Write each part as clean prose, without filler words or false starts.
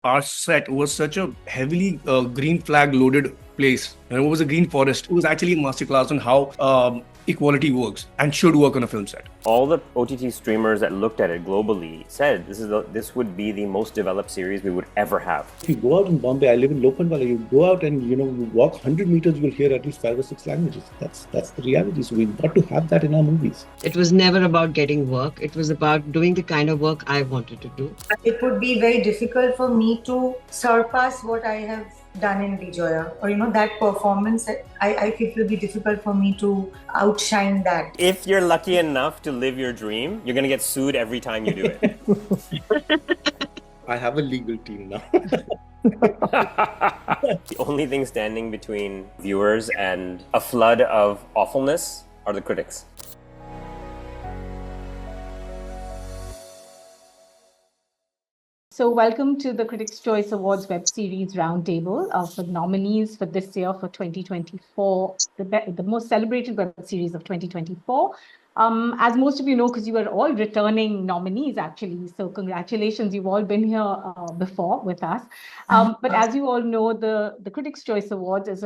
our set was such a heavily green flag loaded place. And it was a green forest. It was actually a masterclass on how equality works and should work on a film set. All the OTT streamers that looked at it globally said this would be the most developed series we would ever have. If you go out in Bombay, I live in Lokhandwala, you go out and you walk 100 meters, you'll hear at least 5 or 6 languages. That's the reality. So we've got to have that in our movies. It was never about getting work. It was about doing the kind of work I wanted to do. It would be very difficult for me to surpass what I have done in Bijoya, or that performance. I feel it will be difficult for me to outshine that. If you're lucky enough to live your dream, you're going to get sued every time you do it. I have a legal team now. The only thing standing between viewers and a flood of awfulness are the critics. So welcome to the Critics' Choice Awards web series Roundtable for nominees for this year for 2024, the most celebrated web series of 2024. As most of you know, because you are all returning nominees actually, so congratulations, you've all been here before with us. But as you all know, the Critics' Choice Awards is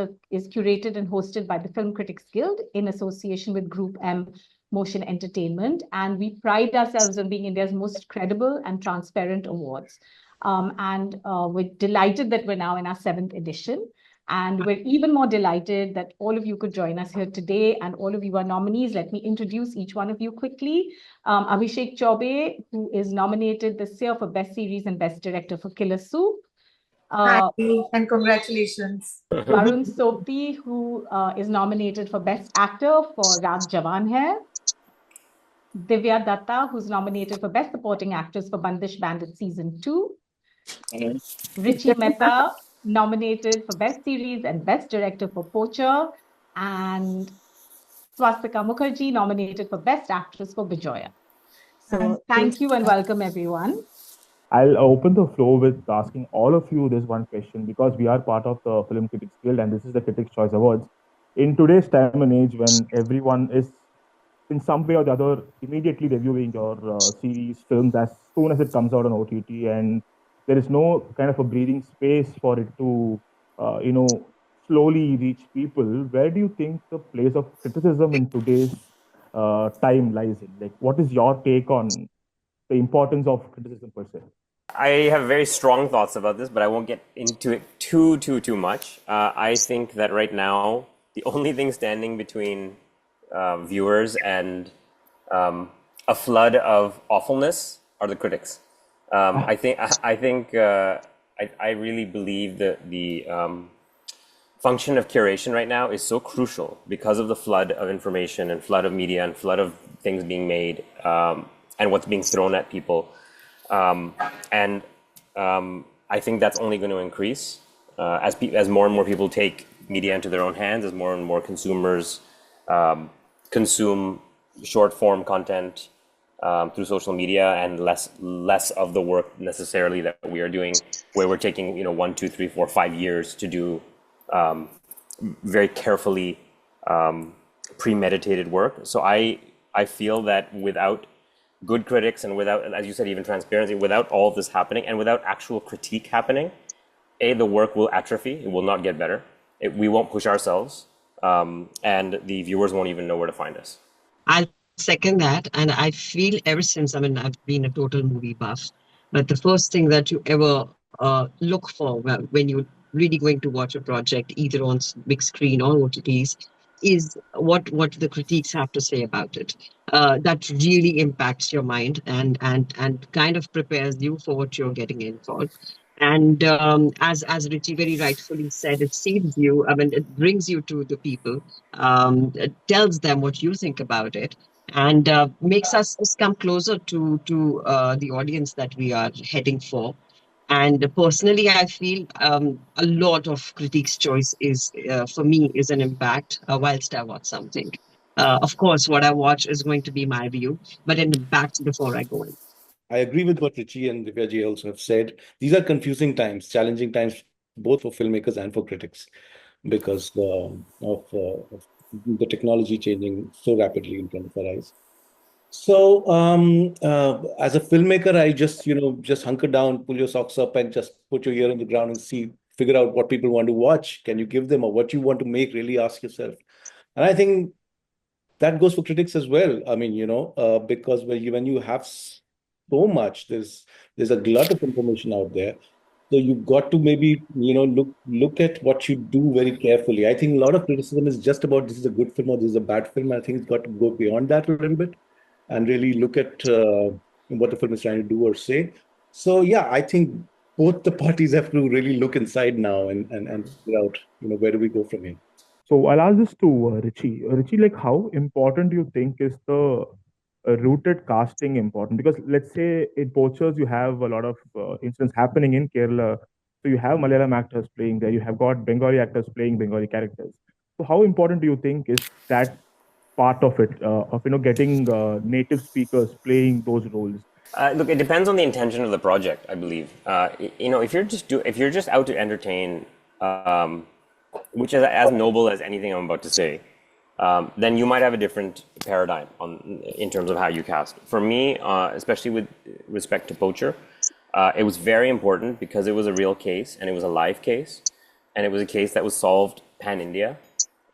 curated and hosted by the Film Critics Guild in association with Group M Motion Entertainment, and we pride ourselves on being India's most credible and transparent awards. We're delighted that we're now in our 7th edition, and we're even more delighted that all of you could join us here today, and all of you are nominees. Let me introduce each one of you quickly. Abhishek Chaubey, who is nominated this year for Best Series and Best Director for Killer Soup. Thank you and congratulations. Barun Sobti, who is nominated for Best Actor for Raat Jawaan Hai. Divya Dutta, who's nominated for Best Supporting Actress for Bandish Bandits Season 2. Richie Mehta, nominated for Best Series and Best Director for Poacher. And Swastika Mukherjee, nominated for Best Actress for Bijoya. So thank you and welcome, everyone. I'll open the floor with asking all of you this one question, because we are part of the Film Critics Guild and this is the Critics' Choice Awards. In today's time and age, when everyone is in some way or the other immediately reviewing your series, films as soon as it comes out on OTT, and there is no kind of a breathing space for it to, slowly reach people, where do you think the place of criticism in today's time lies in? Like, what is your take on the importance of criticism per se? I have very strong thoughts about this, but I won't get into it too much. I think that right now, the only thing standing between viewers and a flood of awfulness are the critics. I really believe that the function of curation right now is so crucial because of the flood of information and flood of media and flood of things being made and what's being thrown at people. I think that's only going to increase as more and more people take media into their own hands, as more and more consumers consume short form content through social media, and less of the work necessarily that we are doing, where we're taking 1, 2, 3, 4, 5 years to do very carefully premeditated work. So I feel that without good critics and without, as you said, even transparency, without all of this happening and without actual critique happening, the work will atrophy. It will not get better. We won't push ourselves. And the viewers won't even know where to find us. I'll second that. And I feel ever since, I've been a total movie buff, but the first thing that you ever look for when you're really going to watch a project, either on big screen or OTTs, is what the critiques have to say about it. That really impacts your mind and kind of prepares you for what you're getting in for. And as Richie very rightfully said, it saves you. It brings you to the people, it tells them what you think about it, and makes us just come closer to the audience that we are heading for. And personally, I feel a lot of critics' choice is, for me, is an impact whilst I watch something. Of course, what I watch is going to be my view, but an impact before I go in. I agree with what Richie and Divya ji also have said. These are confusing times, challenging times, both for filmmakers and for critics, because of the technology changing so rapidly in front of our eyes. So, as a filmmaker, I just, just hunker down, pull your socks up, and just put your ear on the ground and figure out what people want to watch. Can you give them, or what you want to make? Really ask yourself. And I think that goes for critics as well. I mean, because when you have so much, there's a glut of information out there. So you've got to maybe, look at what you do very carefully. I think a lot of criticism is just about this is a good film or this is a bad film. I think it's got to go beyond that a little bit and really look at what the film is trying to do or say. So yeah, I think both the parties have to really look inside now and figure out, where do we go from here. So I'll ask this to Richie. Richie, like, how important do you think is the rooted casting important? Because let's say in Poachers, you have a lot of incidents happening in Kerala. So you have Malayalam actors playing there. You have got Bengali actors playing Bengali characters. So how important do you think is that part of it, of getting native speakers playing those roles? Look, it depends on the intention of the project, I believe. If you're just out to entertain, which is as noble as anything I'm about to say, then you might have a different paradigm in terms of how you cast. For me, especially with respect to Poacher, it was very important because it was a real case and it was a live case, and it was a case that was solved pan-India.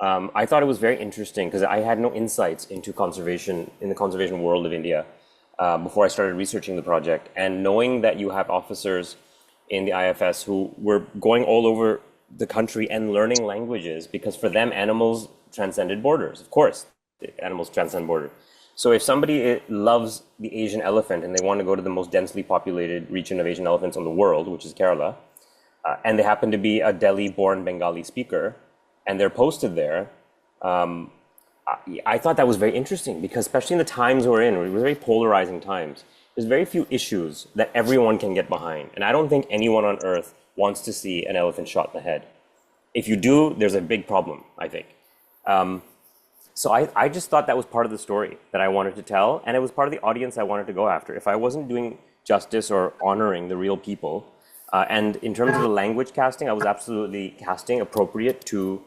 I thought it was very interesting because I had no insights into conservation in the conservation world of India before I started researching the project. And knowing that you have officers in the IFS who were going all over the country and learning languages, because for them, animals transcended borders. Of course, animals transcend borders. So if somebody loves the Asian elephant and they want to go to the most densely populated region of Asian elephants in the world, which is Kerala, and they happen to be a Delhi-born Bengali speaker, and they're posted there, I thought that was very interesting because especially in the times we're in, it was very polarizing times. There's very few issues that everyone can get behind. And I don't think anyone on earth wants to see an elephant shot in the head. If you do, there's a big problem, I think. So I just thought that was part of the story that I wanted to tell, and it was part of the audience I wanted to go after. If I wasn't doing justice or honoring the real people, and in terms of the language casting, I was absolutely casting appropriate to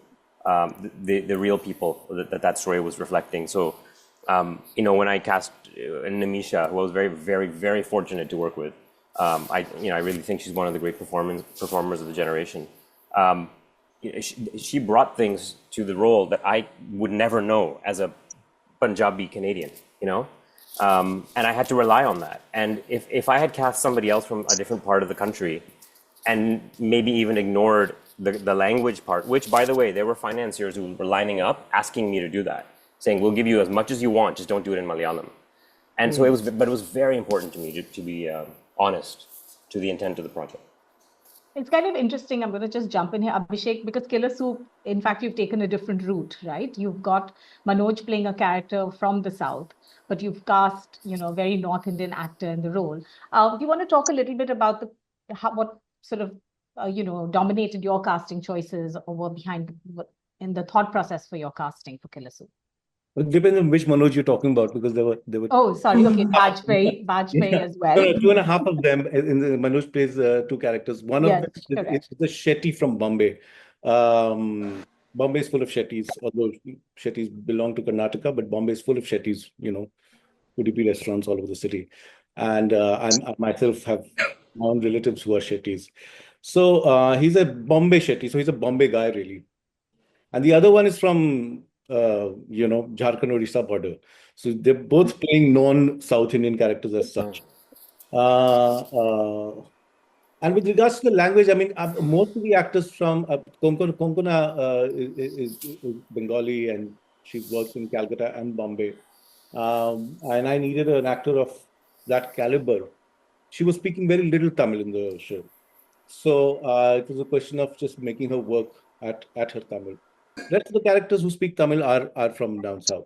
the real people that story was reflecting. So, when I cast Nimisha, who I was very, very, very fortunate to work with, I really think she's one of the great performers of the generation. She brought things to the role that I would never know as a Punjabi Canadian, and I had to rely on that. And if I had cast somebody else from a different part of the country and maybe even ignored the language part, which, by the way, there were financiers who were lining up asking me to do that, saying, we'll give you as much as you want, just don't do it in Malayalam. And so it was very important to me to be honest to the intent of the project. It's kind of interesting. I'm going to just jump in here, Abhishek, because Killer Soup, in fact, you've taken a different route, right? You've got Manoj playing a character from the South, but you've cast, a very North Indian actor in the role. Do you want to talk a little bit about what sort of, dominated your casting choices or were behind in the thought process for your casting for Killer Soup? It depends on which Manoj you're talking about, because there were. Oh, sorry. Okay, Bajpayee as well. No, 2.5 of them. In the Manoj plays 2 characters. One of them is the Shetty from Bombay. Bombay is full of Shetties, although Shetties belong to Karnataka, but Bombay is full of Shetties. UDP restaurants all over the city, and I myself have my own relatives who are Shetties. So he's a Bombay Shetty. So he's a Bombay guy, really. And the other one is from Jharkhand Odisha border. So they're both playing non-South Indian characters as such. And with regards to the language, I mean, most of the actors from Konkona is Bengali, and she works in Calcutta and Bombay. And I needed an actor of that caliber. She was speaking very little Tamil in the show. So it was a question of just making her work at her Tamil. Rest of the characters who speak Tamil are from down south.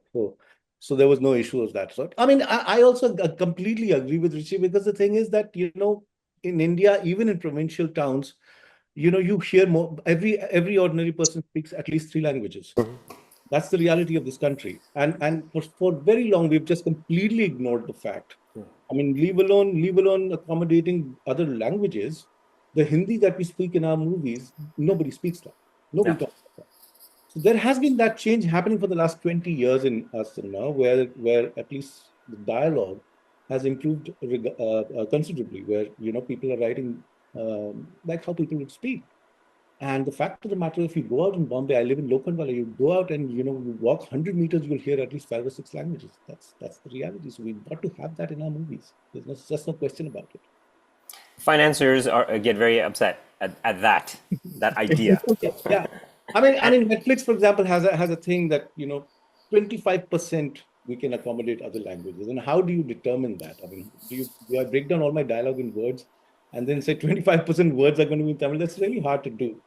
So there was no issue of that sort. I mean, I also completely agree with Richie, because the thing is that, in India, even in provincial towns, you hear more, every ordinary person speaks at least 3 languages. That's the reality of this country. And for very long, we've just completely ignored the fact. I mean, leave alone accommodating other languages. The Hindi that we speak in our movies, nobody speaks that. Nobody talks about that. So there has been that change happening for the last 20 years in us now, where at least the dialogue has improved considerably, where people are writing like how people would speak. And the fact of the matter, if you go out in Bombay, I live in Lokhandwala, you go out and you walk 100 meters, you'll hear at least 5 or 6 languages. That's the reality. So we've got to have that in our movies. There's just no question about it. Financiers get very upset at that idea. Yeah, I mean, Netflix, for example, has a thing that 25% we can accommodate other languages. And how do you determine that? I mean, do I break down all my dialogue in words and then say 25% words are going to be in Tamil? That's really hard to do.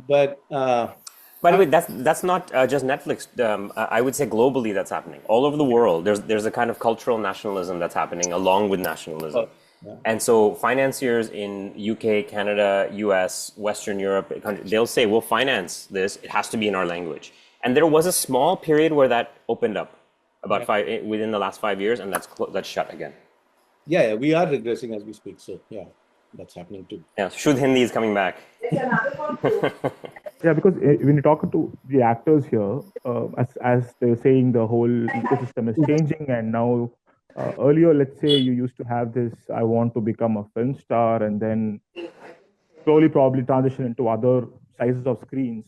But by the way, that's not just Netflix. I would say globally that's happening all over the world. There's a kind of cultural nationalism that's happening along with nationalism. Yeah. And so financiers in UK, Canada, US, Western Europe, they'll say, we'll finance this. It has to be in our language. And there was a small period where that opened up about within the last 5 years, and that's shut again. Yeah, we are regressing as we speak. So yeah, that's happening too. Yeah, Shudh Hindi is coming back. Yeah, because when you talk to the actors here, as they're saying, the whole ecosystem is changing, and now earlier, let's say you used to have this, I want to become a film star, and then slowly probably transition into other sizes of screens.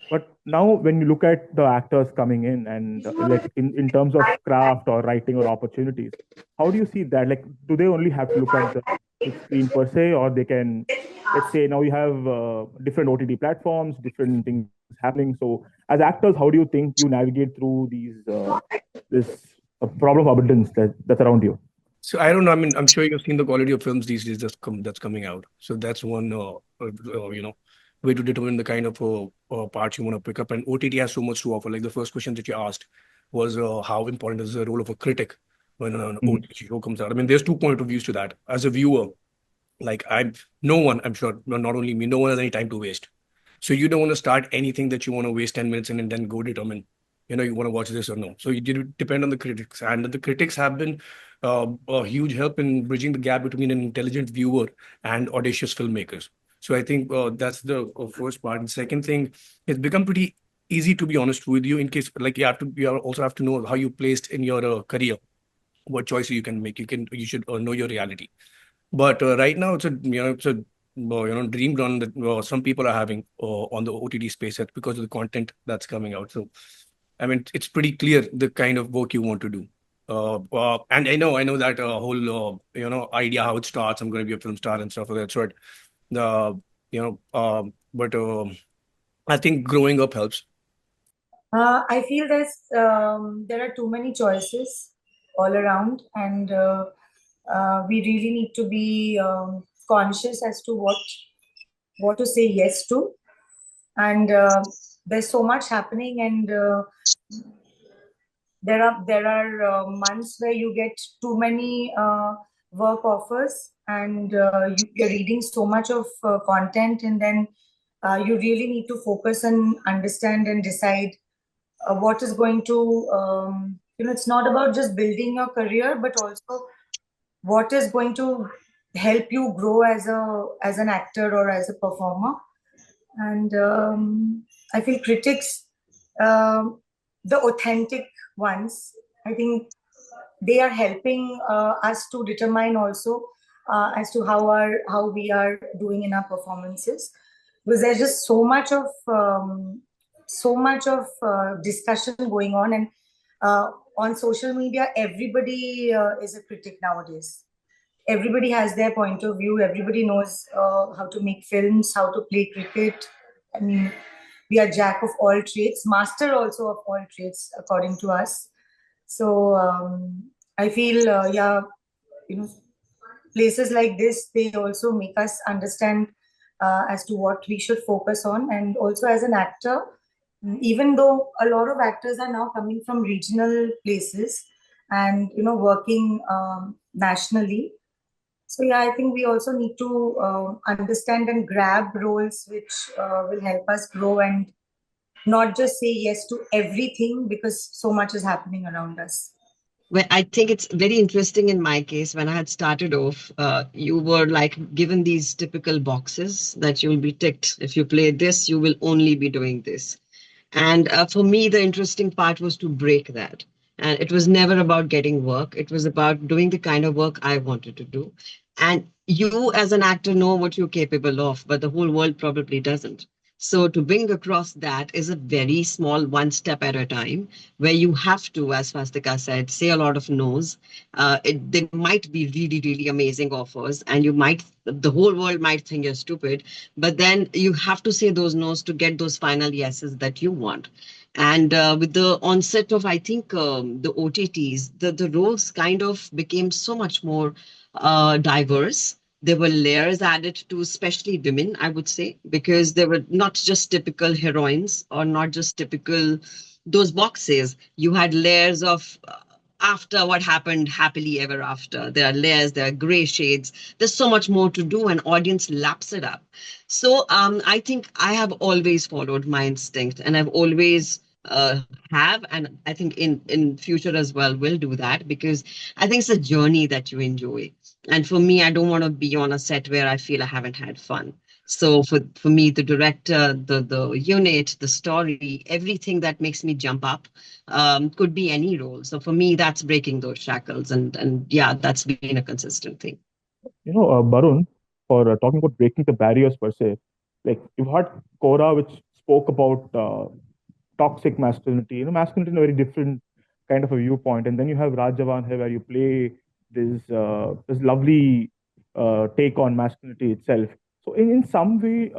But now when you look at the actors coming in and like in terms of craft or writing or opportunities, how do you see that? Like, do they only have to look at the big screen per se, or they can, let's say now you have different OTT platforms, different things happening. So as actors, how do you think you navigate through this problem of abundance that's around you? So I don't know. I mean, I'm sure you've seen the quality of films these days that's coming out. So that's one, way to determine the kind of parts you want to pick up. And OTT has so much to offer. Like the first question that you asked was how important is the role of a critic when an OTT show comes out? I mean, there's 2 points of views to that. As a viewer, like I'm sure, not only me, no one has any time to waste. So you don't want to start anything that you want to waste 10 minutes in and then go determine, you want to watch this or no. So you depend on the critics, and the critics have been a huge help in bridging the gap between an intelligent viewer and audacious filmmakers. So I think that's the first part. And second thing, it's become pretty easy, to be honest with you, in case like you also have to know how you placed in your career, what choices you can make. You should know your reality. But right now it's a dream run that some people are having on the OTT space. That's because of the content that's coming out. So I mean, it's pretty clear the kind of work you want to do. And I know that whole idea how it starts. I'm going to be a film star and stuff like that sort. But I think growing up helps. I feel there are too many choices all around, and we really need to be conscious as to what to say yes to. And there's so much happening, and there are months where you get too many work offers, and you're reading so much of content, and then you really need to focus and understand and decide what is going to it's not about just building your career, but also what is going to help you grow as an actor or as a performer. And I feel critics, the authentic ones, I think they are helping us to determine also as to how we are doing in our performances, because there's just so much of discussion going on, and on social media everybody is a critic nowadays. Everybody has their point of view. Everybody knows how to make films, how to play cricket. I mean, we are jack of all trades, master also of all trades, according to us. So I feel, places like this, they also make us understand as to what we should focus on. And also as an actor, even though a lot of actors are now coming from regional places and, working nationally. So yeah, I think we also need to understand and grab roles which will help us grow and not just say yes to everything, because so much is happening around us. Well, I think it's very interesting in my case. When I had started off, you were like given these typical boxes that you will be ticked. If you play this, you will only be doing this. And for me, the interesting part was to break that And it was never about getting work. It was about doing the kind of work I wanted to do. And you, as an actor, know what you're capable of, but the whole world probably doesn't. So to bring across that is a very small one step at a time, where you have to, as Swastika said, say a lot of no's. There might be really, really amazing offers, and the whole world might think you're stupid, but then you have to say those no's to get those final yeses that you want. And with the onset of, I think, the OTTs, the roles kind of became so much more diverse. There were layers added to, especially women, I would say, because they were not just typical heroines or not just typical those boxes. You had layers of after what happened happily ever after. There are layers, there are gray shades. There's so much more to do, and audience laps it up. So I think I have always followed my instinct, and I've always have, and I think in future as well will do that, because I think it's a journey that you enjoy. And for me, I don't want to be on a set where I feel I haven't had fun. So for me, the director, the unit, the story, everything that makes me jump up could be any role. So for me, that's breaking those shackles, and yeah, that's been a consistent thing. Barun, for talking about breaking the barriers per se, like you've had Cora, which spoke about toxic masculinity, masculinity in a very different kind of a viewpoint, and then you have Raat Jawaan Hai, where you play this lovely take on masculinity itself. So in some way,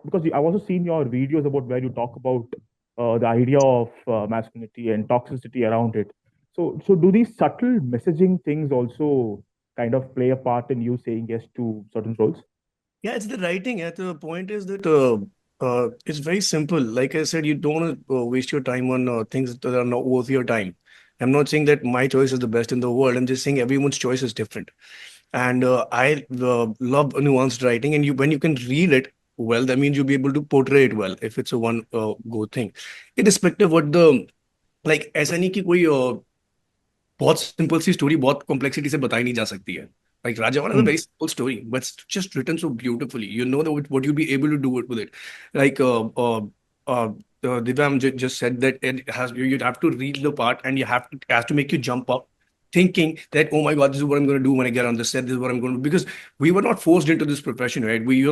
because I've also seen your videos about where you talk about the idea of masculinity and toxicity around it. So do these subtle messaging things also kind of play a part in you saying yes to certain roles? Yeah, it's the writing. Yeah. The point is that it's very simple. Like I said, you don't want to waste your time on things that are not worth your time. I'm not saying that my choice is the best in the world. I'm just saying everyone's choice is different. And I love nuanced writing. And when you can read it well, that means you'll be able to portray it well if it's a one go thing. Irrespective what the like ऐसा नहीं कि कोई बहुत simple सी story बहुत complexity से बताई नहीं जा सकती है. Like Rajavan is a Hmm. very simple story, but it's just written so beautifully. You know that what you'll be able to do with it. Like Divya just said that you'd have to read the part, and it has to make you jump up, thinking that, oh my God, this is what I'm going to do when I get on the set. This is what I'm going to do, because we were not forced into this profession, right? We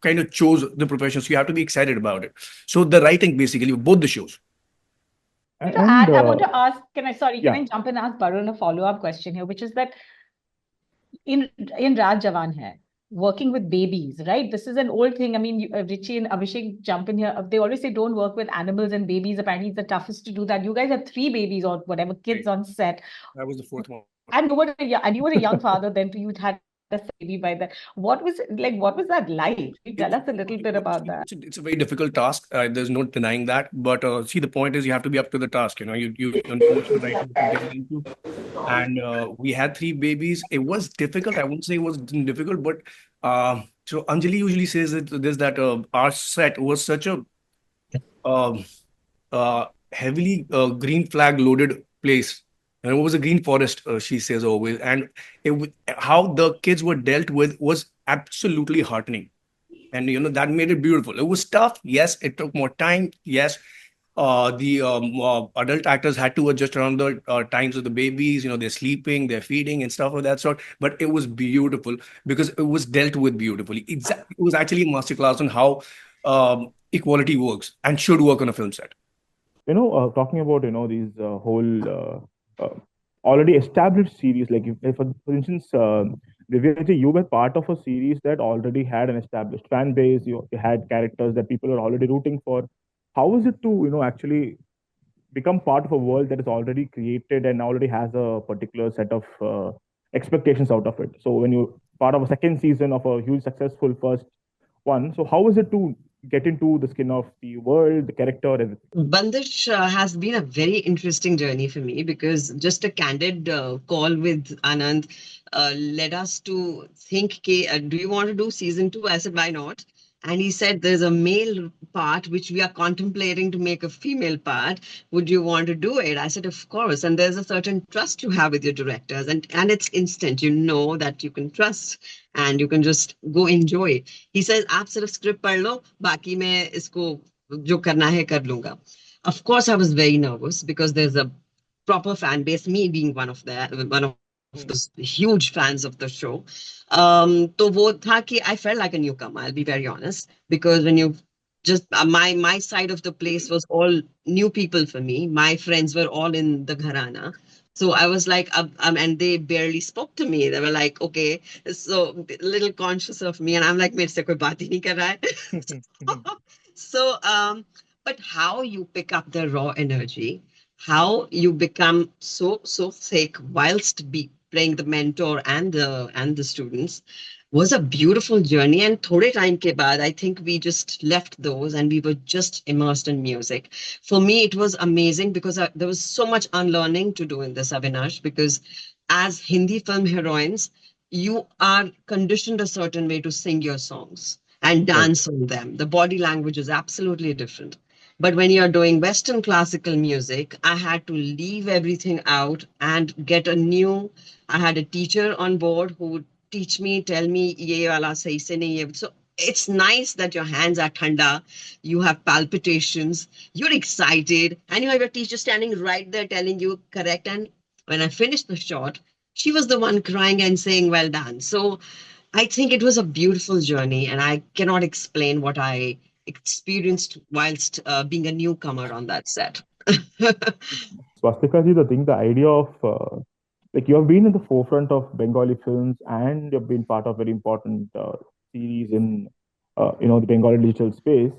kind of chose the profession, so you have to be excited about it. So the writing basically both the shows. To add, I want to Yeah. ask, can I jump and ask Barun a follow-up question here, which is that in Raat Jawaan Hai, working with babies, right? This is an old thing. I mean, Richie and Abhishek jump in here. They always say don't work with animals and babies. Apparently, it's the toughest to do that. You guys have 3 babies or whatever kids on set. That was the fourth one. And you were a young father then, too. You'd had a baby by then. What was it like? What was that like? Can you tell us a little bit about that? It's a very difficult task. There's no denying that. But see, the point is you have to be up to the task. You know know what you're writing, what you're getting into. And we had 3 babies. It was difficult. I wouldn't say it was difficult, but so Anjali usually says that our set was such a um heavily green flag loaded place. And it was a green forest, she says always. And how the kids were dealt with was absolutely heartening. And that made it beautiful. It was tough, yes. It took more time, yes. The adult actors had to adjust around the times of the babies. They're sleeping, they're feeding, and stuff of that sort. But it was beautiful because it was dealt with beautifully. It was actually a masterclass on how equality works and should work on a film set. Talking about these whole already established series, like if for instance, Divya, you were part of a series that already had an established fan base. You had characters that people are already rooting for. How is it to actually become part of a world that is already created and already has a particular set of expectations out of it? So when you're part of a second season of a huge successful first one, so how is it to get into the skin of the world, the character, everything? Bandish has been a very interesting journey for me, because just a candid call with Anand led us to think, do you want to do season 2? I said, why not? And he said, there's a male part which we are contemplating to make a female part. Would you want to do it? I said, of course. And there's a certain trust you have with your directors. And it's instant. You know that you can trust and you can just go enjoy. He says, aap sirf script pad lo, baki main isko jo karna hai kar lunga. Of course, I was very nervous because there's a proper fan base, me being one of those huge fans of the show. तो वो था कि I felt like a newcomer, I'll be very honest, because when you just my side of the place was all new people for me. My friends were all in the gharana. So I was like, and they barely spoke to me. They were like, okay, so a little conscious of me, and I'm like, मेरे से कोई बात ही नहीं कर रहा है. So, but how you pick up the raw energy, how you become so thick whilst be playing the mentor and the students was a beautiful journey. And thode time ke baad, I think we just left those and we were just immersed in music. For me, it was amazing because there was so much unlearning to do in this, Avinash, because as Hindi film heroines, you are conditioned a certain way to sing your songs and dance on them. The body language is absolutely different. But when you're doing Western classical music, I had to leave everything out and get a new. I had a teacher on board who would teach me, tell me, ye wala sahi se nahi hai. So it's nice that your hands are thanda, you have palpitations, you're excited, and you have your teacher standing right there telling you correct. And when I finished the shot, she was the one crying and saying, well done. So I think it was a beautiful journey, and I cannot explain what I experienced whilst being a newcomer on that set. Swastika ji, the idea of like you have been in the forefront of Bengali films and you've been part of very important series in the Bengali digital space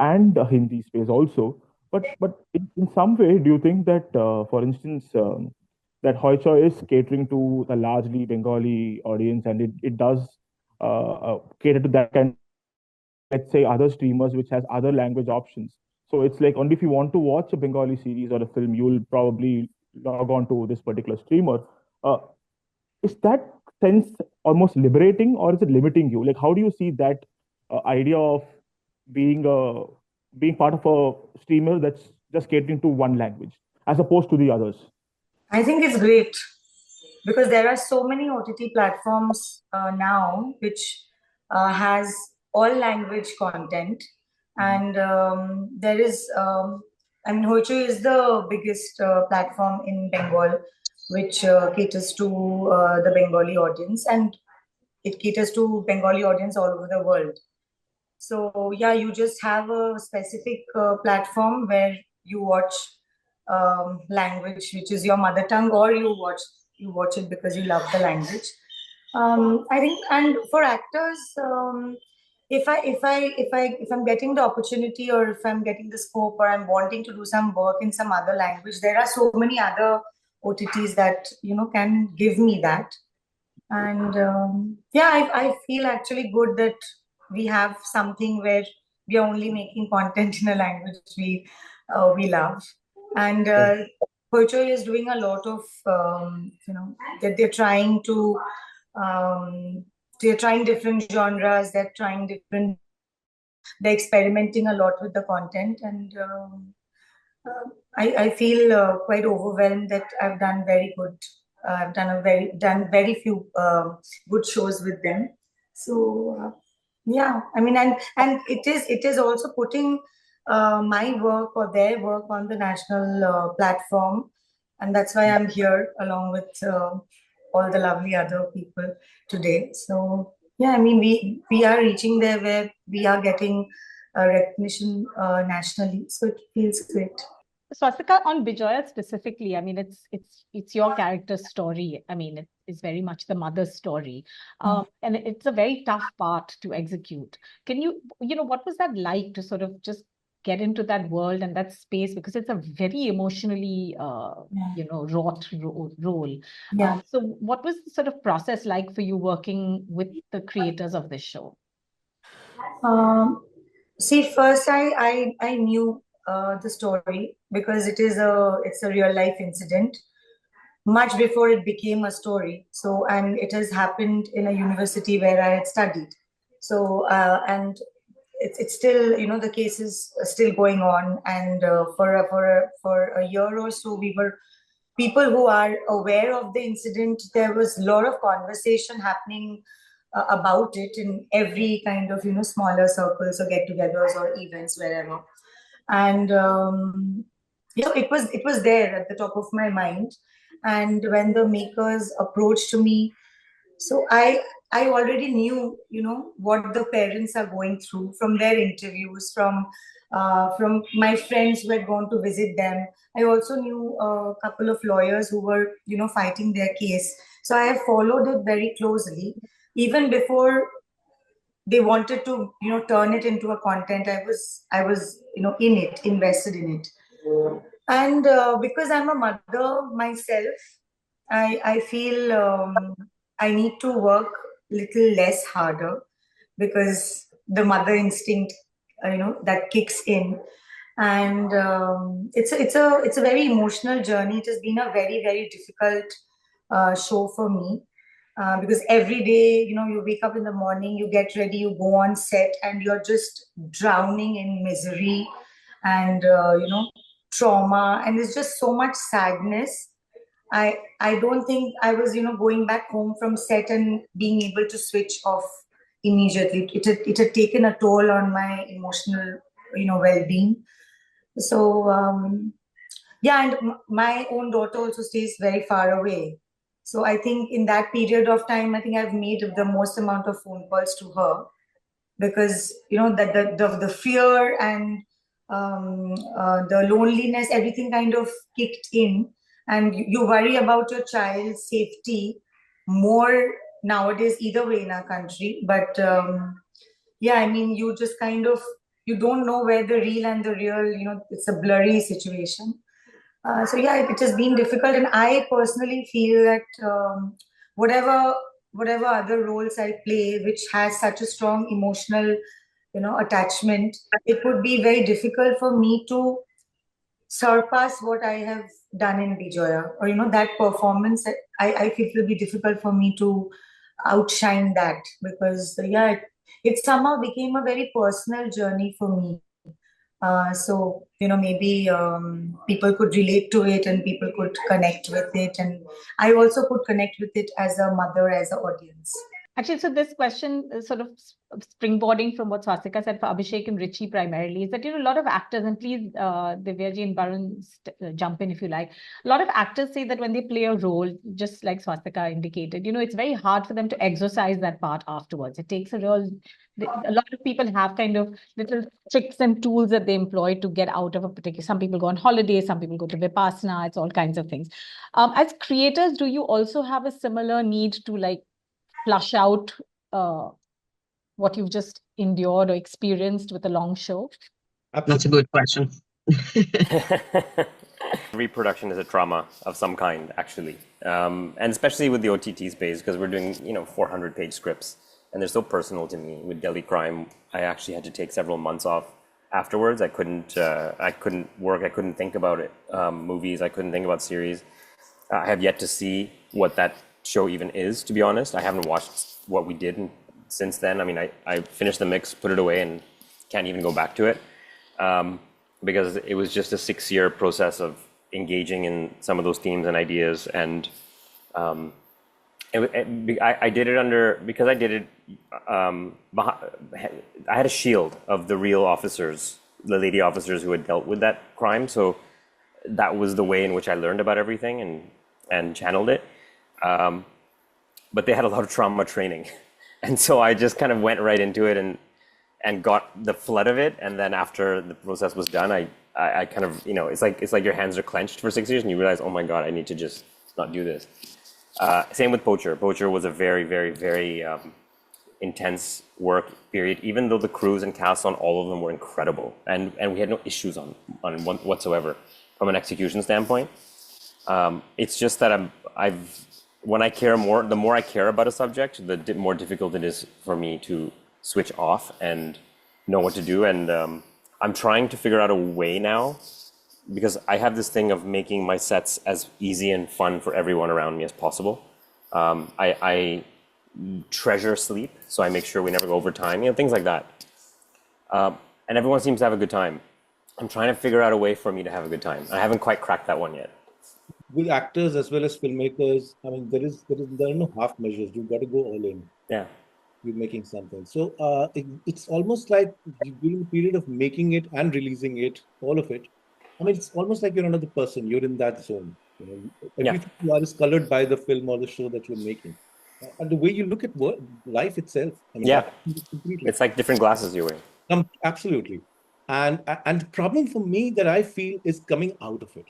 and the Hindi space also. But in some way, do you think that, for instance, that Hoicha is catering to a largely Bengali audience and it does cater to that kind of audience unlike, let's say, other streamers which has other language options. So it's like only if you want to watch a Bengali series or a film, you'll probably log on to this particular streamer. Uh, is that sense almost liberating or is it limiting you? Like, how do you see that idea of being being part of a streamer that's just catering to one language as opposed to the others? I think it's great because there are so many OTT platforms now which has all language content, and there is Hoicho is the biggest platform in Bengal which caters to the Bengali audience, and it caters to Bengali audience all over the world. So yeah, you just have a specific platform where you watch language which is your mother tongue, or you watch it because you love the language. I think, and for actors, if I'm getting the opportunity, or if I'm getting the scope, or I'm wanting to do some work in some other language, there are so many other OTTs that can give me that. And yeah, I feel actually good that we have something where we are only making content in a language we love. And Poacher is doing a lot of that they're trying to they're trying different genres, they're trying different they're experimenting a lot with the content, and I feel quite overwhelmed that I've done very good. I've done very few good shows with them. So yeah, I mean, and it is also putting my work or their work on the national platform, and that's why I'm here along with all the lovely other people today. So yeah, I mean, we are reaching there where we are getting recognition nationally, so it feels great. Swastika, on Bijoya specifically, I mean, it's your character's story. I mean, it's very much the mother's story, and it's a very tough part to execute. Can what was that like to sort of just get into that world and that space, because it's a very emotionally, wrought role. Yeah. So what was the sort of process like for you working with the creators of this show? See, first I knew the story because it's a real life incident much before it became a story. So, and it has happened in a university where I had studied. So, and it's still, the case is still going on. And for a year or so, we were people who are aware of the incident. There was a lot of conversation happening about it in every kind of, smaller circles or get-togethers or events, wherever. And it was there at the top of my mind. And when the makers approached me, so I already knew, what the parents are going through from their interviews, from my friends who had gone to visit them. I also knew a couple of lawyers who were, fighting their case. So I have followed it very closely. Even before they wanted to, turn it into a content, I was, in it, invested in it. And because I'm a mother myself, I feel I need to work little less harder, because the mother instinct, that kicks in. And it's a very emotional journey. It has been a very, very difficult show for me. Because every day, you wake up in the morning, you get ready, you go on set, and you're just drowning in misery and, trauma. And there's just so much sadness. I don't think I was, going back home from set and being able to switch off immediately. It had taken a toll on my emotional, well-being. So, yeah, and my own daughter also stays very far away. So I think in that period of time, I think I've made the most amount of phone calls to her, because that the fear and the loneliness, everything kind of kicked in, and you worry about your child's safety more nowadays, either way in our country. But yeah, I mean, you just kind of, you don't know where the real and the real, it's a blurry situation. So yeah, it has been difficult, and I personally feel that whatever other roles I play, which has such a strong emotional, attachment, it would be very difficult for me to surpass what I have done in Bijoya, or that performance. I feel it will be difficult for me to outshine that, because yeah, it somehow became a very personal journey for me. So, maybe people could relate to it and people could connect with it. And I also could connect with it as a mother, as an audience. Actually, so this question is sort of springboarding from what Swastika said for Abhishek and Richie primarily, is that, a lot of actors, and please, Divyaji and Barun, jump in if you like. A lot of actors say that when they play a role, just like Swastika indicated, it's very hard for them to exercise that part afterwards. It takes a lot of people have kind of little tricks and tools that they employ to get out of a particular, some people go on holiday, some people go to Vipassana, it's all kinds of things. As creators, do you also have a similar need to flush out what you've just endured or experienced with a long show? That's a good question. Reproduction is a trauma of some kind, actually, and especially with the OTT space, because we're doing 400-page scripts, and they're so personal to me. With Delhi Crime, I actually had to take several months off afterwards. I couldn't work. I couldn't think about it. Movies. I couldn't think about series. I have yet to see what that show even is, to be honest. I haven't watched what we did since then. I mean, I finished the mix, put it away, and can't even go back to it, because it was just a 6-year process of engaging in some of those themes and ideas. And I did it because I did it, I had a shield of the real officers, the lady officers who had dealt with that crime. So that was the way in which I learned about everything and channeled it. But they had a lot of trauma training. And so I just kind of went right into it and got the flood of it. And then after the process was done, I kind of, it's like your hands are clenched for 6 years and you realize, oh my God, I need to just not do this. Same with Poacher. Poacher was a very, very, very intense work period, even though the crews and casts on all of them were incredible. And we had no issues on one whatsoever from an execution standpoint. It's just that when I care more, the more I care about a subject, the more difficult it is for me to switch off and know what to do. And I'm trying to figure out a way now, because I have this thing of making my sets as easy and fun for everyone around me as possible. I treasure sleep, so I make sure we never go over time, things like that. And everyone seems to have a good time. I'm trying to figure out a way for me to have a good time. I haven't quite cracked that one yet. With actors as well as filmmakers, I mean, there are no half measures. You've got to go all in. Yeah. You're making something. So it's almost like during the period of making it and releasing it, all of it, I mean, it's almost like you're another person. You're in that zone. You know, Yeah. everything you are is colored by the film or the show that you're making, and the way you look at life itself. I mean, Yeah. that completely. It's like different glasses you're wearing. Absolutely, and the problem for me that I feel is coming out of it.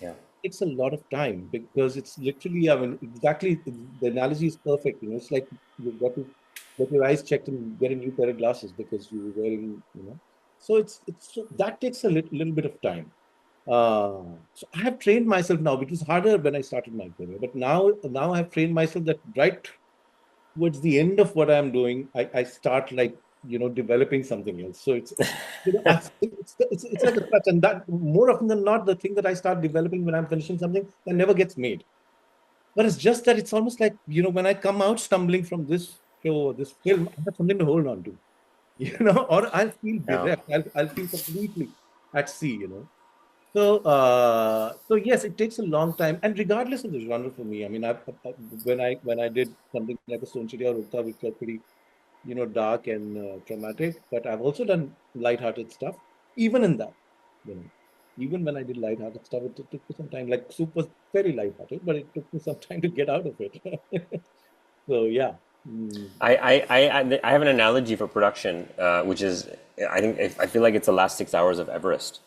Yeah. It takes a lot of time because it's literally. I mean, exactly the analogy is perfect. You know, it's like you've got to get your eyes checked and get a new pair of glasses because you were wearing. You know, so that takes a little bit of time. So I have trained myself now, which was harder when I started my career. But now I have trained myself that right towards the end of what I'm doing, I start like, you know, developing something else. So it's, you know, it's like a touch. And that more often than not, the thing that I start developing when I'm finishing something that never gets made. But it's just that it's almost like, you know, when I come out stumbling from this show or this film, I have something to hold on to, you know, or I'll feel bereft. I'll feel completely at sea, you know. So yes, it takes a long time, and regardless of the genre for me, I mean, when I did something like a Sonchiriya or Udita, which was pretty, you know, dark and traumatic, but I've also done light-hearted stuff. Even in that, you know, even when I did light-hearted stuff, it took me some time. Like Soup was very light-hearted, but it took me some time to get out of it. So yeah. I have an analogy for production, which is I feel like it's the last 6 hours of Everest,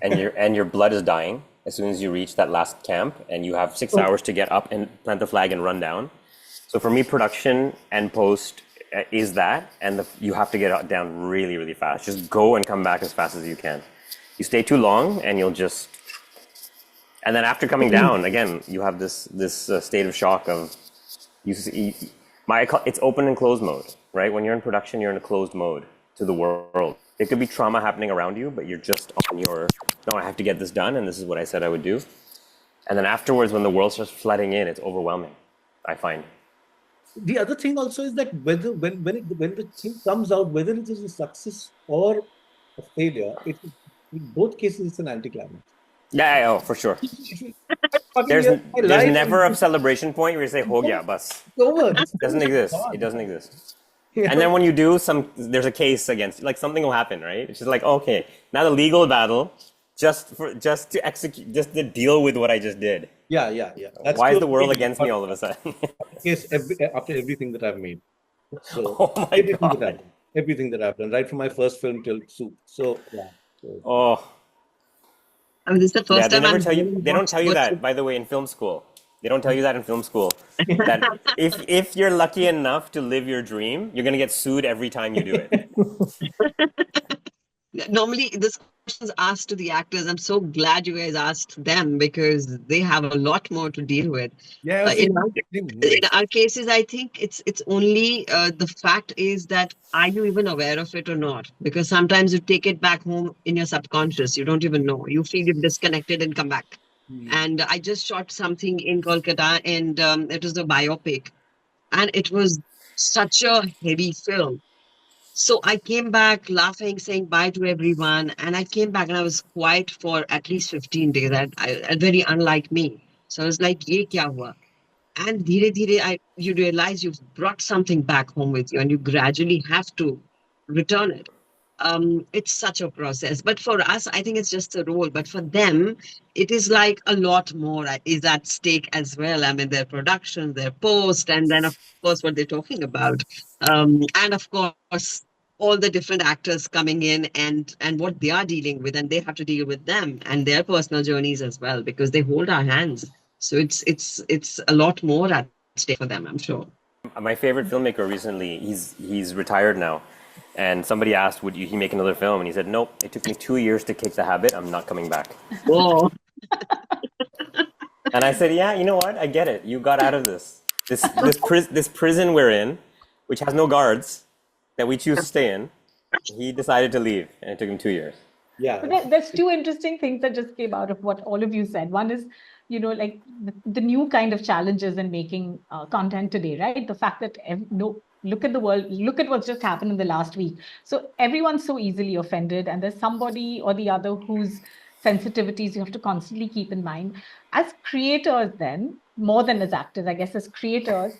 and your blood is dying as soon as you reach that last camp, and you have 6 hours to get up and plant the flag and run down. So for me, production and post is that, and you have to get down really, really fast. Just go and come back as fast as you can. You stay too long, and you'll just. And then after coming down again, you have this state of shock of it's open and closed mode, right? When you're in production, you're in a closed mode to the world. It could be trauma happening around you, but you're just on your, no, I have to get this done, and this is what I said I would do. And then afterwards, when the world starts flooding in, it's overwhelming, I find. The other thing also is that when the thing comes out, whether it is a success or a failure, in both cases it's an anticlimax. Yeah, oh, for sure. There's never a celebration point where you say, "Ho gaya, bas." It doesn't exist. It doesn't exist. Yeah. And then when you do, there's a case against, like something will happen, right? It's just like, okay, now the legal battle, just to execute, just to deal with what I just did. Yeah. Why is the world against me all of a sudden? Yes, after everything that I've made. So, oh my God. Everything that I've done, right from my first film till Soup. So, yeah. Oh. I mean, this is the first time they don't tell you that, by the way, in film school. They don't tell you that in film school. That if you're lucky enough to live your dream, you're going to get sued every time you do it. Normally, this question is asked to the actors. I'm so glad you guys asked them because they have a lot more to deal with. Yeah, in our cases, I think it's only the fact is that are you even aware of it or not? Because sometimes you take it back home in your subconscious. You don't even know. You feel you've disconnected and come back. And I just shot something in Kolkata, and it was a biopic, and it was such a heavy film. So I came back laughing, saying bye to everyone, and I came back and I was quiet for at least 15 days. I very unlike me. So I was like, "Ye kya hua?" And you realize you've brought something back home with you, and you gradually have to return it. It's such a process. But for us, I think it's just a role. But for them, it is like a lot more is at stake as well. I mean, their production, their post, and then of course what they're talking about, and of course all the different actors coming in and what they are dealing with, and they have to deal with them and their personal journeys as well because they hold our hands. So it's a lot more at stake for them, I'm sure. My favorite filmmaker recently, he's retired now. And somebody asked, would he make another film? And he said, nope, it took me 2 years to kick the habit. I'm not coming back. Whoa. And I said, yeah, you know what? I get it. You got out of this. This prison we're in, which has no guards, that we choose to stay in, he decided to leave. And it took him 2 years. Yeah. There's two interesting things that just came out of what all of you said. One is, like the new kind of challenges in making content today, right? The fact that look at the world, look at what's just happened in the last week. So everyone's so easily offended, and there's somebody or the other whose sensitivities you have to constantly keep in mind. As creators then, more than as actors, I guess as creators,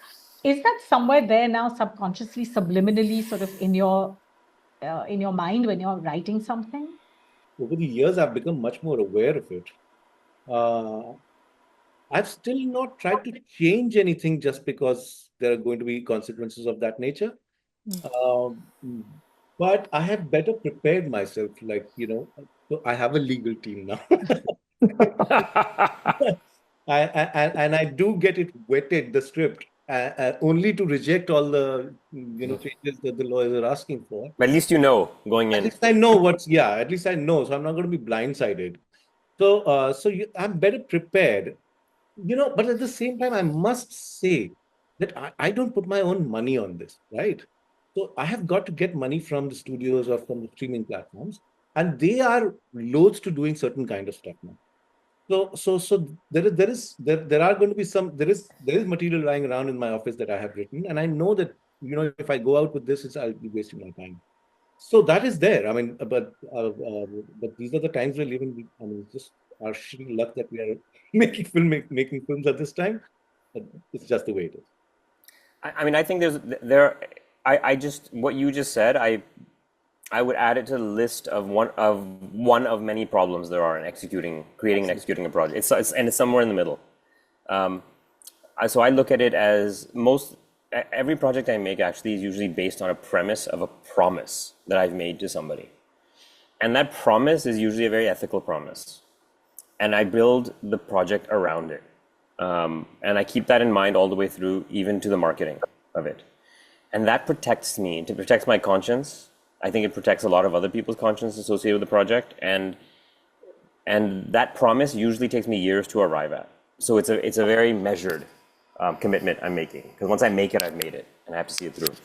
is that somewhere there now subconsciously, subliminally sort of in your mind when you're writing something? over the years, I've become much more aware of it. I've still not tried to change anything just because there are going to be consequences of that nature. Um, but I have better prepared myself, so I have a legal team now. And I do get it vetted, the script, only to reject all the changes that the lawyers are asking for. But at least you know going At in. least I know at least I know, so I'm not going to be blindsided. I'm better prepared, but at the same time, I must say that I don't put my own money on this, right? So I have got to get money from the studios or from the streaming platforms, and they are loath to doing certain kind of stuff now. So there are going to be there is material lying around in my office that I have written, and I know that if I go out with this, I'll be wasting my time. So that is there. I mean, but these are the times we're living. I mean, it's just our shitty luck that we are making films at this time. But it's just the way it is. I mean, I think I just what you just said. I would add it to the list of one of many problems there are in creating and executing a project. It's somewhere in the middle. So I look at it as every project I make actually is usually based on a premise of a promise that I've made to somebody, and that promise is usually a very ethical promise, and I build the project around it, and I keep that in mind all the way through, even to the marketing of it, and that protects me. It protects my conscience. I think it protects a lot of other people's conscience associated with the project, and that promise usually takes me years to arrive at. So it's a very measured commitment I'm making, because once I make it, I've made it, and I have to see it through.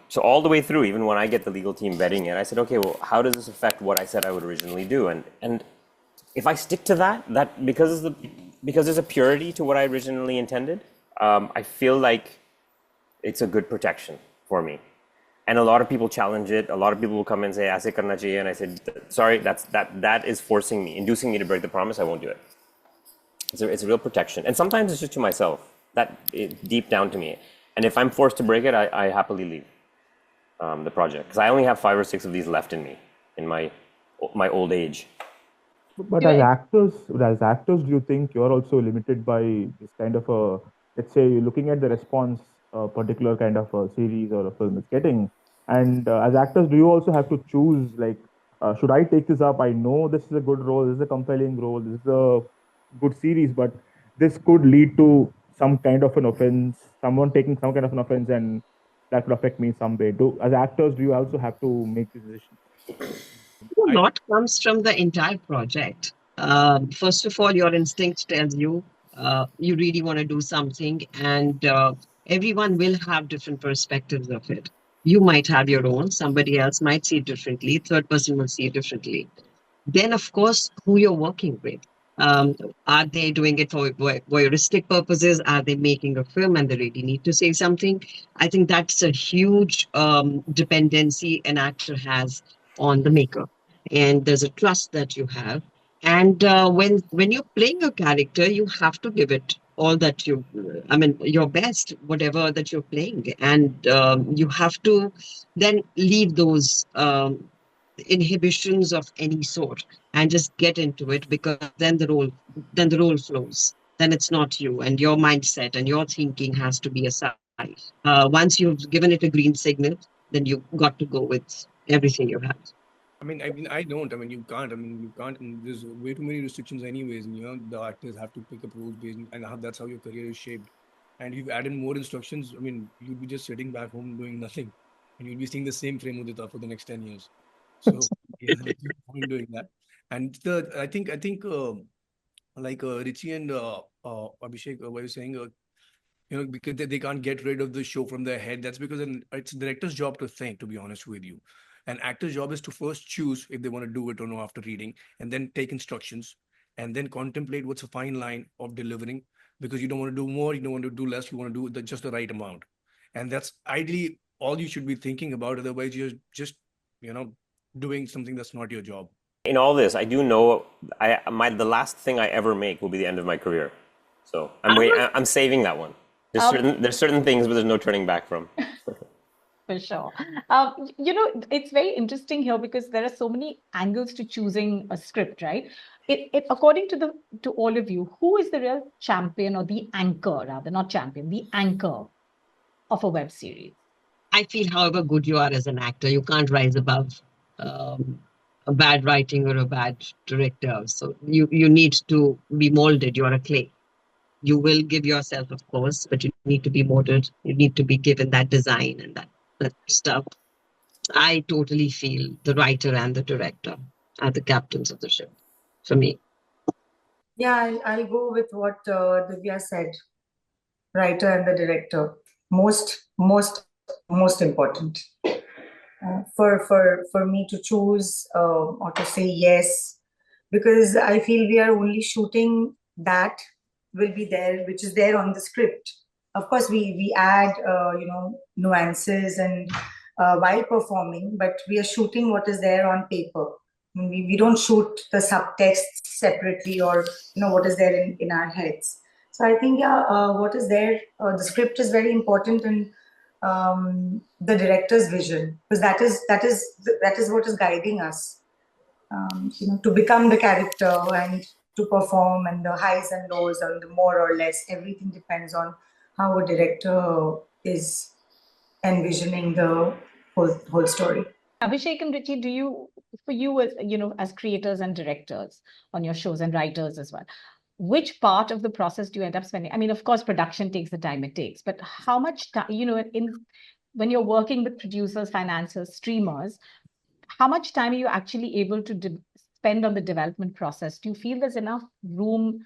So all the way through, even when I get the legal team vetting it, I said, okay, well, how does this affect what I said I would originally do? And if I stick to that because there's a purity to what I originally intended, I feel like it's a good protection for me. And a lot of people challenge it. A lot of people will come and say, "Aise karna chahiye," and I said, "Sorry, that is forcing me, inducing me to break the promise. I won't do it." It's a real protection, and sometimes it's just to myself, deep down to me. And if I'm forced to break it, I happily leave the project, because I only have 5 or 6 of these left in me in my old age. But as actors, do you think you're also limited by this kind of a, let's say, you're looking at the response a particular kind of a series or a film is getting, and as actors, do you also have to choose, like, should I take this up? I know this is a good role, this is a compelling role, this is a good series, but this could lead to some kind of an offense, someone taking some kind of an offense, and that could affect me in some way. As actors, do you also have to make this decision? A lot comes from the entire project. First of all, your instinct tells you you really want to do something, and everyone will have different perspectives of it. You might have your own, somebody else might see it differently, third person will see it differently. Then, of course, who you're working with. Um, are they doing it for voyeuristic purposes? Are they making a film and they really need to say something? I think that's a huge dependency an actor has on the maker, and there's a trust that you have. And when you're playing a character, you have to give it all that I mean, your best, whatever that you're playing, and you have to then leave those inhibitions of any sort and just get into it, because then the role flows. Then it's not you, and your mindset and your thinking has to be aside. Once you've given it a green signal, then you got to go with everything you have. I don't. You can't. You can't. There's way too many restrictions, anyways. And the actors have to pick up roles based, and that's how your career is shaped. And you've added more instructions. You'd be just sitting back home doing nothing, and you'd be seeing the same frame Udita for the next 10 years. So yeah, there's no point doing that. And I think like Richie and Abhishek, what you're saying, because they can't get rid of the show from their head. That's because it's the director's job to think, to be honest with you. An actor's job is to first choose if they want to do it or not after reading, and then take instructions, and then contemplate what's a fine line of delivering, because you don't want to do more, you don't want to do less, you want to do just the right amount. And that's ideally all you should be thinking about. Otherwise, you're just, doing something that's not your job. In all this, I do know the last thing I ever make will be the end of my career. So I'm saving that one. There's certain things, but there's no turning back from. For sure. It's very interesting here because there are so many angles to choosing a script, right? According to all of you, who is the real champion or the anchor, rather, not champion, the anchor of a web series? I feel however good you are as an actor, you can't rise above um, a bad writing or a bad director. So you need to be molded. You are a clay. You will give yourself, of course, but you need to be molded. You need to be given that design and that stuff. I totally feel the writer and the director are the captains of the ship for me. Yeah, I'll go with what Divya said. Writer and the director, most important. For me to choose or to say yes, because I feel we are only shooting that will be there, which is there on the script. Of course, we add nuances and while performing, but we are shooting what is there on paper. I mean, we don't shoot the subtext separately or what is there in our heads. So I think what is there, the script is very important, and the director's vision, because that is what is guiding us, to become the character and to perform, and the highs and lows, and the more or less everything depends on how a director is envisioning the whole story. Abhishek and Richie, for you as creators and directors on your shows and writers as well, which part of the process do you end up spending? I mean, of course, production takes the time it takes, but how much time, when you're working with producers, financiers, streamers, how much time are you actually able to spend on the development process? Do you feel there's enough room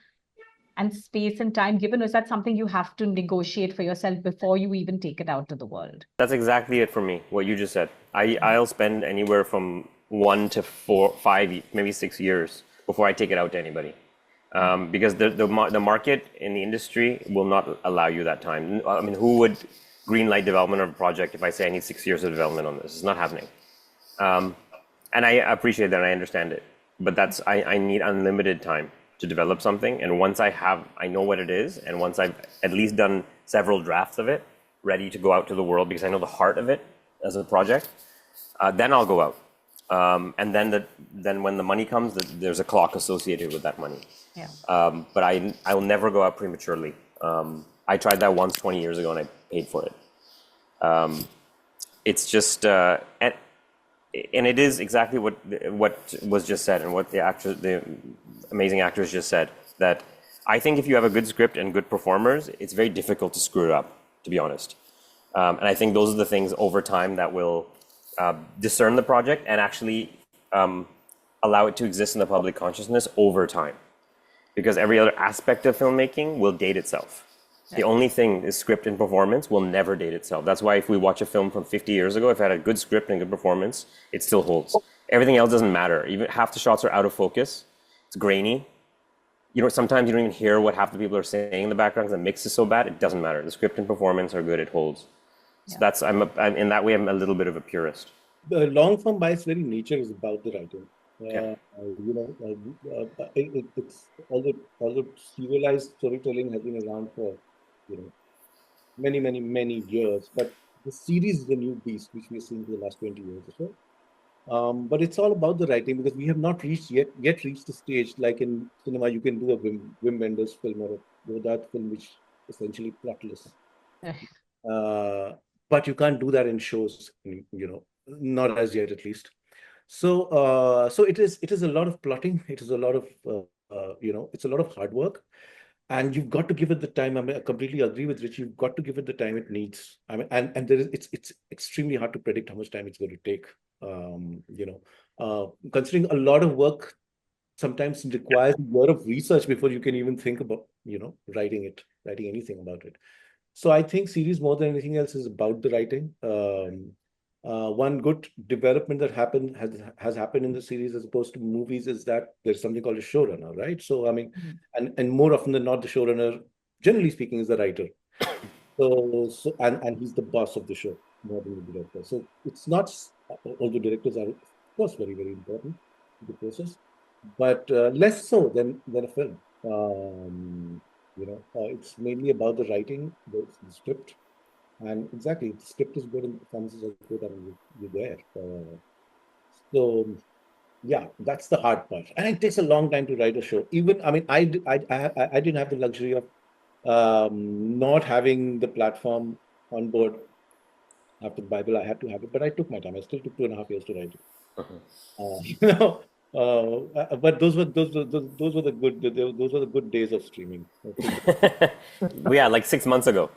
and space and time given, or is that something you have to negotiate for yourself before you even take it out to the world? That's exactly it for me, what you just said. I'll spend anywhere from 1 to 4, 5, maybe 6 years before I take it out to anybody. Because the market in the industry will not allow you that time. I mean, who would greenlight development of a project if I say I need 6 years of development on this? It's not happening. And I appreciate that, and I understand it. But I need unlimited time to develop something. And once I know what it is, and once I've at least done several drafts of it, ready to go out to the world, because I know the heart of it as a project, then I'll go out. And then when the money comes, there's a clock associated with that money. Yeah. But I will never go out prematurely. I tried that once 20 years ago, and I paid for it. It's just, and it is exactly what was just said, and what the amazing actors just said, that I think if you have a good script and good performers, it's very difficult to screw it up, to be honest. And I think those are the things over time that will discern the project and actually allow it to exist in the public consciousness over time. Because every other aspect of filmmaking will date itself. The only thing is script and performance will never date itself. That's why if we watch a film from 50 years ago, if it had a good script and good performance, it still holds. Everything else doesn't matter. Even half the shots are out of focus. It's grainy. Sometimes you don't even hear what half the people are saying in the background because the mix is so bad. It doesn't matter. The script and performance are good. It holds. So that's in that way, I'm a little bit of a purist. The long form by its very nature is about the writing. It's although serialized storytelling has been around for many years, but the series is a new beast which we've seen for the last 20 years or so. But it's all about the writing, because we have not yet reached the stage like in cinema. You can do a Wim Wenders film or a Godard film which essentially plotless. But you can't do that in shows, not as yet at least. So it is a lot of plotting. It is a lot of it's a lot of hard work, and you've got to give it the time. I mean, I completely agree with Richie. You've got to give it the time it needs. I mean, and it's extremely hard to predict how much time it's going to take. Considering a lot of work sometimes requires a lot of research before you can even think about writing anything about it. So I think series more than anything else is about the writing. One good development that has happened in the series as opposed to movies is that there's something called a showrunner, right? So I mean, and more often than not, the showrunner, generally speaking, is the writer. So and he's the boss of the show, more than the director. So it's not, although directors are of course very important in the process, but less so than a film. It's mainly about the writing, the script, And exactly, the script is good and the performances are good, and you're there. So yeah, that's the hard part, and it takes a long time to write a show. Even I mean, I didn't have the luxury of not having the platform on board after the Bible. I had to have it, but I took my time. I still took 2.5 years to write it. You know, but those were the good days of streaming. Yeah, like 6 months ago.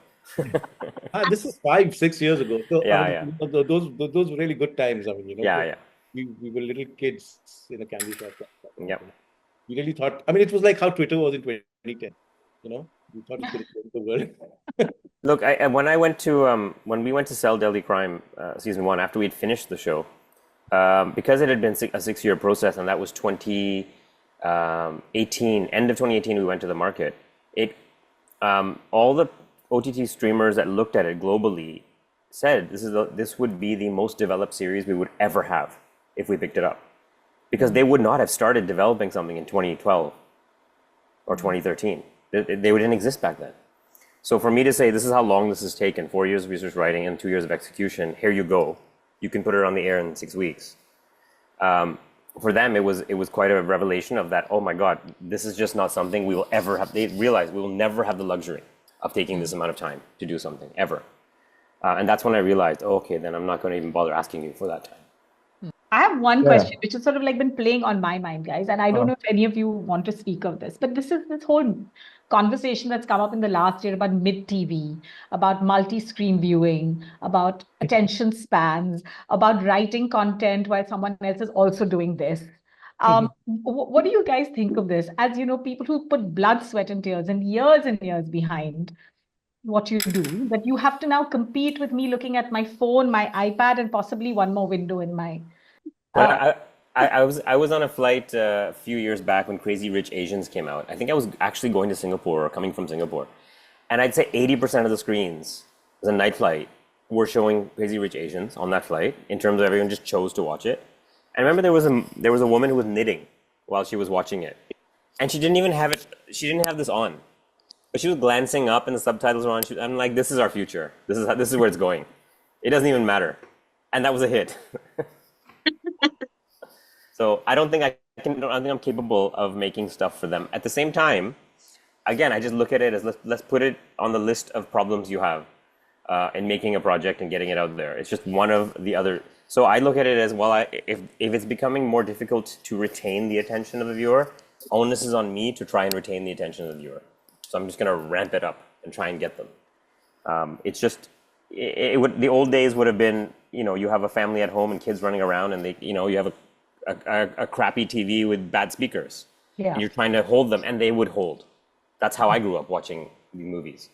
This is 5-6 years ago. So Yeah. those were really good times. I mean, Yeah. we were little kids in a candy shop. Yeah. We really thought. I mean, it was like how Twitter was in 2010. We thought we could change the world. Look, when we went to Cell Deadly Crime season 1 after we'd finished the show, because it had been a 6-year process, and that was 2018, end of 2018, we went to the market. All the OTT streamers that looked at it globally said this would be the most developed series we would ever have if we picked it up, because they would not have started developing something in 2012 or 2013. They didn't exist back then. So for me to say this is how long this has taken, 4 years of research writing and 2 years of execution, here you go, you can put it on the air in 6 weeks. For them, it was quite a revelation of that. Oh my God, this is just not something we will ever have. They realized we will never have the luxury of taking this amount of time to do something ever. And that's when I realized, okay, then I'm not going to even bother asking you for that time. I have one question, which has sort of like been playing on my mind, guys, and I don't know if any of you want to speak of this, but this is this whole conversation that's come up in the last year about mid-TV, about multi-screen viewing, about attention spans, about writing content while someone else is also doing this. What do you guys think of this? As you know, people who put blood, sweat, and tears and years behind what you do, that you have to now compete with me looking at my phone, my iPad, and possibly one more window in my... Well, I was on a flight a few years back when Crazy Rich Asians came out. I think I was actually going to Singapore or coming from Singapore, and I'd say 80% of the screens, it was a night flight, were showing Crazy Rich Asians on that flight. In terms of everyone just chose to watch it. I remember there was a woman who was knitting while she was watching it, and she didn't even have it. She didn't have this on, but she was glancing up, and the subtitles were on. I'm like, this is our future. This is where it's going. It doesn't even matter, and that was a hit. So I don't think I'm capable of making stuff for them. At the same time, again, I just look at it as let's put it on the list of problems you have in making a project and getting it out there. It's just one of the other. So I look at it as, well, if it's becoming more difficult to retain the attention of the viewer, onus is on me to try and retain the attention of the viewer. So I'm just going to ramp it up and try and get them. It's just, the old days would have been, you have a family at home and kids running around, and you have a crappy TV with bad speakers. Yeah. And you're trying to hold them, and they would hold. That's how I grew up watching the movies.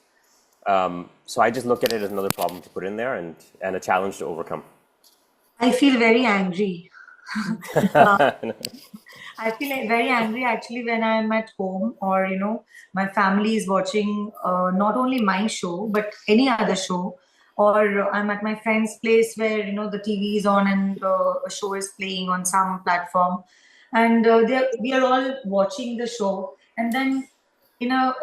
So I just look at it as another problem to put in there and a challenge to overcome. I feel very angry. I feel like very angry actually when I'm at home, or my family is watching not only my show but any other show, or I'm at my friend's place where the TV is on and a show is playing on some platform, and we are all watching the show, and then a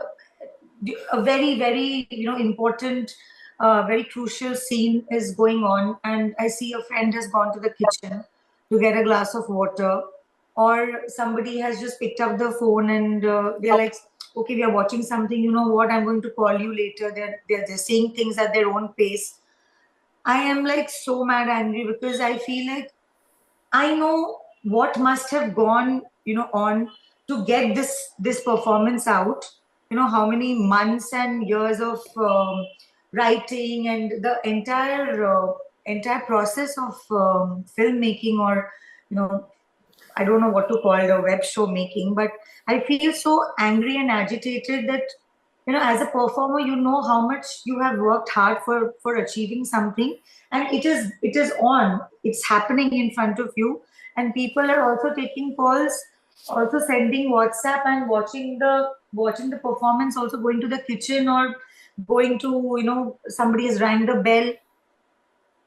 very, very important, very crucial scene is going on, and I see a friend has gone to the kitchen to get a glass of water, or somebody has just picked up the phone and they're like, okay, we are watching something, you know what, I'm going to call you later. They're saying things at their own pace. I am like so mad angry, because I feel like I know what must have gone on to get this performance out. How many months and years of writing, and the entire process of filmmaking, or I don't know what to call it, a web show making. But I feel so angry and agitated that as a performer, how much you have worked hard for achieving something, and it is on, it's happening in front of you, and people are also taking calls, also sending WhatsApp, and watching the performance, also going to the kitchen, or going to somebody has rang the bell.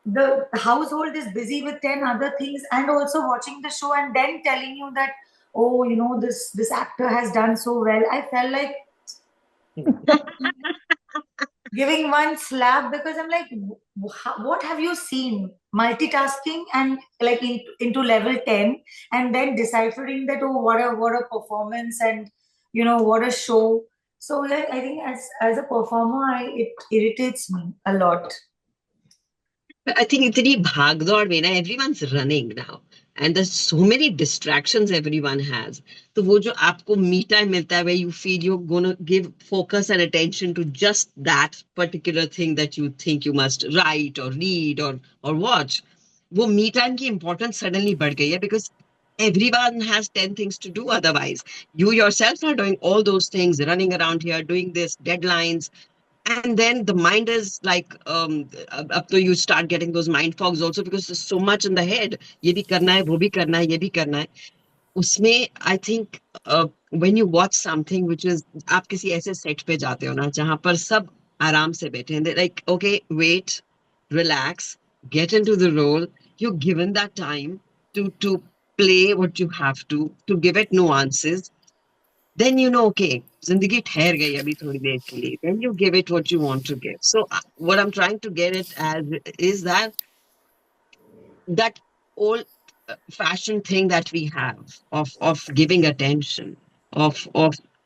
The household is busy with 10 other things, and also watching the show, and then telling you that, oh, this actor has done so well. I felt like giving one slap because I'm like, what have you seen? Multitasking and like into level 10 and then deciphering that, oh, what a performance and, you know, what a show. So yeah, I think as a performer, it irritates me a lot. I think itni bhagdod mein na, everyone's running now. And there's so many distractions everyone has. So wo jo aapko me time milta hai, where you feel you're going to give focus and attention to just that particular thing that you think you must write or read or watch. Wo me time ki importance suddenly badh gayi hai because everyone has 10 things to do otherwise. You yourself are doing all those things, running around here, doing this, deadlines, and then the mind is like up to you start getting those mind fogs also because there's so much in the head. Ye bhi karna hai, wo bhi karna hai, ye bhi karna hai. Usme I think when you watch something which is aap kisi aise set pe jate ho na jahan par sab aaram se baithe hain, they're like, okay, wait, relax, get into the role. You're given that time to play what you have to give it nuances. Then you know, okay, zindagi ठहर गई अभी थोड़ी देर के लिए. Then you give it what you want to give. So what I'm trying to get it as is that old fashioned thing that we have of giving attention, of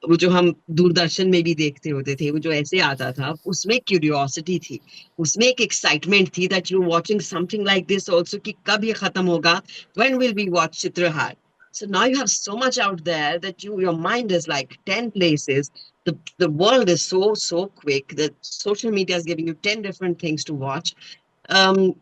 वो जो हम दूरदर्शन में भी देखते होते थे, वो जो ऐसे आता था, उसमें क्यूरियोसिटी थी, उसमें एक एक्साइटमेंट थी that you're watching something like this also कि कब ये खत्म होगा, when will we watch Chitrahaar. So now you have so much out there that your mind is like 10 places. The world is so quick that social media is giving you 10 different things to watch.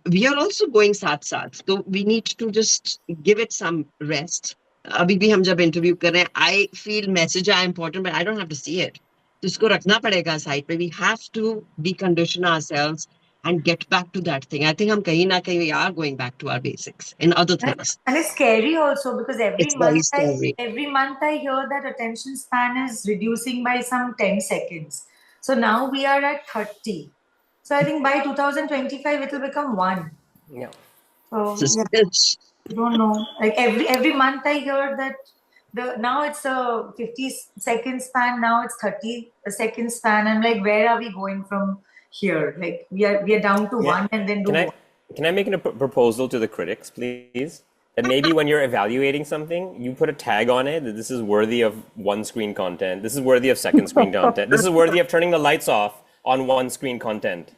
We are also going साथ, so we need to just give it some rest. अभी भी हम जब interview कर रहे हैं, I feel message are important, but I don't have to see it. तो इसको रखना पड़ेगा साइड पे. We have to decondition ourselves and get back to that thing. I think हम कहीं ना कहीं we are going back to our basics in other things. And it's scary also because It's very scary. every month I hear that attention span is reducing by some 10 seconds. So now we are at 30. So I think by 2025 it will become 1. Yeah. So So yeah, I don't know. Like every month I hear that now it's a 50-second span, now it's 30-second span. I'm like, where are we going from here? Like we are down to 1 and then Can I make a proposal to the critics, please? That maybe when you're evaluating something, you put a tag on it that this is worthy of one-screen content, this is worthy of second-screen content, this is worthy of turning the lights off on one-screen content.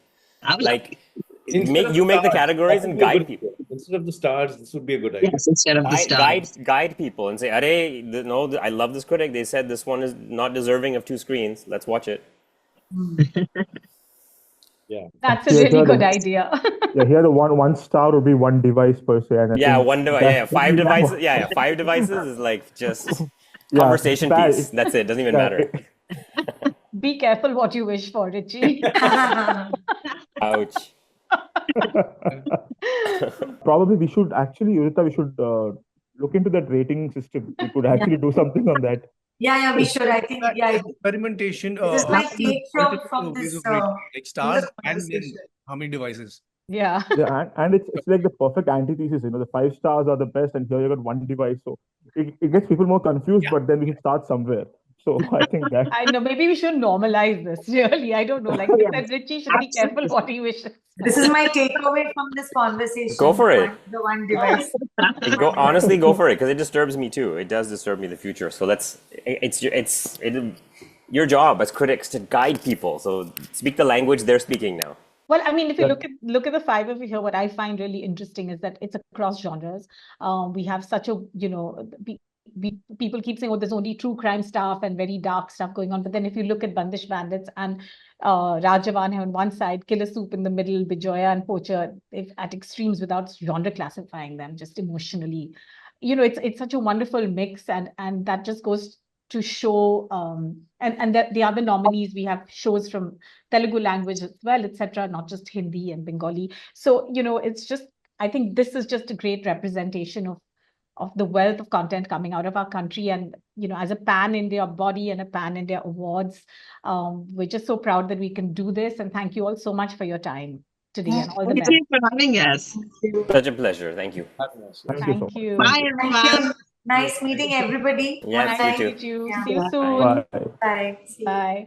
Like, you make the categories and guide people. Instead of the stars, this would be a good idea. yes, instead of the stars. Guide people and say, "Arey, no, I love this critic. They said this one is not deserving of 2 screens. Let's watch it." Yeah. That's a really good idea. Yeah, here the one star would be one device per se. And I think one device. Yeah, 5 devices. Yeah, 5 devices is like just conversation piece. That's it. Doesn't even matter. Be careful what you wish for, Richie. Ouch. Probably we should actually, Udita, we should look into that rating system. We could actually do something on that. Yeah, we should. I think, Experimentation. This is my take from this. Like stars and then conversation. how many devices? Yeah. Yeah, and it's like the perfect antithesis, the 5 stars are the best and here you got one device. So it gets people more confused, but then we can start somewhere. So I think that... I know, maybe we should normalize this, really. I don't know. Like you said, Richie should be careful what he wishes. This is my takeaway from this conversation. Go for it. The one device. Honestly, go for it, because it disturbs me too. It does disturb me in the future. So it's your job as critics to guide people. So speak the language they're speaking now. Well, I mean, if you look at the 5 over here, what I find really interesting is that it's across genres. We have such a, people keep saying, oh, there's only true crime stuff and very dark stuff going on. But then if you look at Bandish Bandits and Raat Jawaan Hai on one side, Killer Soup in the middle, Bijoya and Poacher, if at extremes without genre classifying them, just emotionally, it's such a wonderful mix, and that just goes to show, and that the other nominees, we have shows from Telugu language as well, etc., not just Hindi and Bengali. So, it's just, I think this is just a great representation of the wealth of content coming out of our country. And, as a pan-India body and a pan-India awards, we're just so proud that we can do this. And thank you all so much for your time today and all the best. Thank you for having us. Such a pleasure. Thank you. Thank you. Bye, everyone. Nice meeting everybody. Yeah, Nice you to too. meet you. Yeah. See you soon. Bye. Bye. See you. Bye.